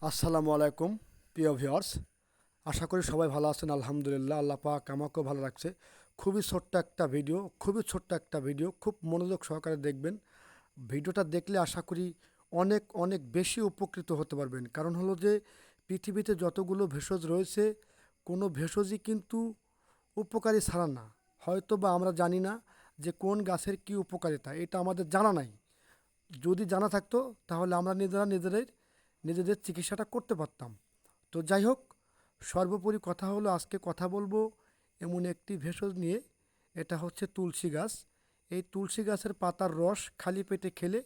আসসালামু আলাইকুম প্রিয় ভিউয়ার্স। আশা করি সবাই ভালো আছেন। আলহামদুলিল্লাহ, আল্লাহ পাক আমাকেও ভালো রাখছে। খুবই ছোট্ট একটা ভিডিও, খুব মনোযোগ সহকারে দেখবেন। ভিডিওটা দেখলে আশা করি অনেক অনেক বেশি উপকৃত হতে পারবেন। কারণ হলো যে পৃথিবীতে যতগুলো ভেষজ রয়েছে, কোনো ভেষজই কিন্তু উপকারী ছাড়া না। হয়তো বা আমরা জানি না যে কোন গাছের কী উপকারিতা, এটা আমাদের জানা নাই। যদি জানা থাকতো তাহলে আমরা নিজেদের চিকিৎসাটা করতে পারতাম। তো যাই হোক, সর্বোপরি কথা হলো আজকে কথা বলবো এমন একটি ভেষজ নিয়ে। এটা হচ্ছে তুলসী গাছ। এই তুলসী গাছের পাতার রস খালি পেটে খেলে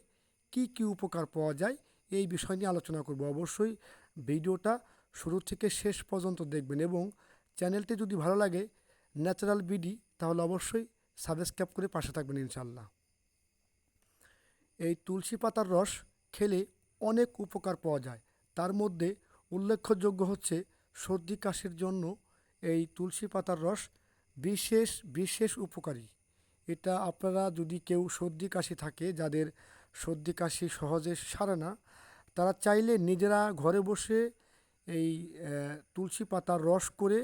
কি কি উপকার পাওয়া যায়, এই বিষয় নিয়ে আলোচনা করব। অবশ্যই ভিডিওটা শুরু থেকে শেষ পর্যন্ত দেখবেন এবং চ্যানেলটি যদি ভালো লাগে ন্যাচারাল বিডি, তাহলে অবশ্যই সাবস্ক্রাইব করে পাশে থাকবেন ইনশাল্লাহ। এই তুলসী পাতার রস খেলে অনেক উপকার পাওয়া যায়। তার মধ্যে উল্লেখযোগ্য হচ্ছে সর্দি কাশির জন্য এই তুলসী পাতার রস বিশেষ বিশেষ উপকারী। এটা আপনারা যদি কেউ সর্দি কাশি থাকে, যাদের সর্দি কাশি সহজে সারে না, তারা চাইলে নিজেরা ঘরে বসে এই তুলসী পাতার রস করে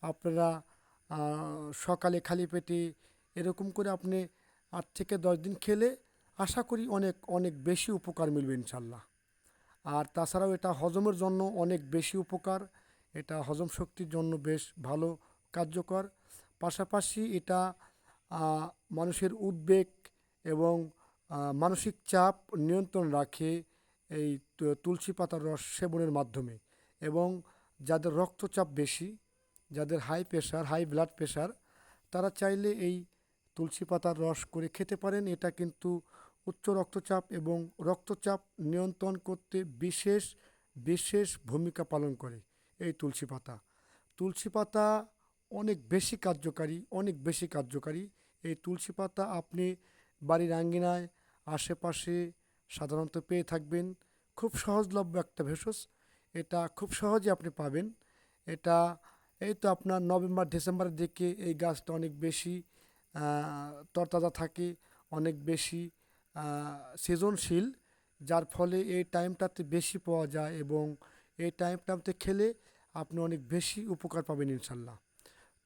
আপনারা সকালে খালি পেটে এরকম করে আপনি 8 থেকে 10 দিন খেলে আশা করি অনেক অনেক বেশি উপকার মিলবে ইনশাল্লাহ। আর তাছাড়াও এটা হজমের জন্য অনেক বেশি উপকার। এটা হজম শক্তির জন্য বেশ ভালো কার্যকর। পাশাপাশি এটা আহ, মানুষের উদ্বেগ এবং মানসিক চাপ নিয়ন্ত্রণ রাখে এই তুলসী পাতার রস সেবনের মাধ্যমে। এবং যাদের রক্তচাপ বেশি, যাদের হাই ব্লাড প্রেশার, তারা চাইলে এই তুলসী পাতার রস করে খেতে পারেন। এটা কিন্তু উচ্চ রক্তচাপ এবং রক্তচাপ নিয়ন্ত্রণ করতে বিশেষ বিশেষ ভূমিকা পালন করে এই তুলসী পাতা। তুলসী পাতা অনেক বেশি কার্যকারী। এই তুলসী পাতা আপনি বাড়ির আঙ্গিনায় আশেপাশে সাধারণত পেয়ে থাকবেন। খুব সহজলভ্য একটা ভেষজ। এটা খুব সহজে আপনি পাবেন। এটা এই তো আপনার নভেম্বর ডিসেম্বরের দিকে এই গাছটা অনেক বেশি তরতাজা থাকে, অনেক বেশি সৃজনশীল, যার ফলে এই টাইমটাতে বেশি পাওয়া যায় এবং এই টাইমটাতে খেলে আপনি অনেক বেশি উপকার পাবেন ইনশাল্লাহ।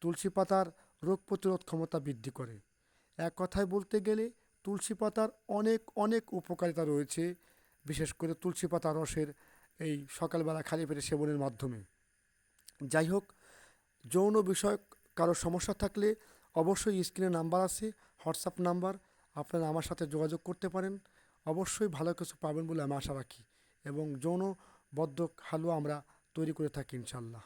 তুলসী পাতার রোগ প্রতিরোধ ক্ষমতা বৃদ্ধি করে। এক কথায় বলতে গেলে তুলসী পাতার অনেক অনেক উপকারিতা রয়েছে, বিশেষ করে তুলসী পাতা রসের এই সকালবেলা খালি পেটে সেবনের মাধ্যমে। যাই হোক, যৌন বিষয়ক কারো সমস্যা থাকলে অবশ্যই স্ক্রিনে নাম্বার আছে, হোয়াটসঅ্যাপ নাম্বার, আপনারা আমার সাথে যোগাযোগ করতে পারেন। অবশ্যই ভালো কিছু পাবেন বলে আমি আশা রাখি এবং যৌন বদ্ধক হালুয়া আমরা তৈরি করে থাকি ইনশাল্লাহ।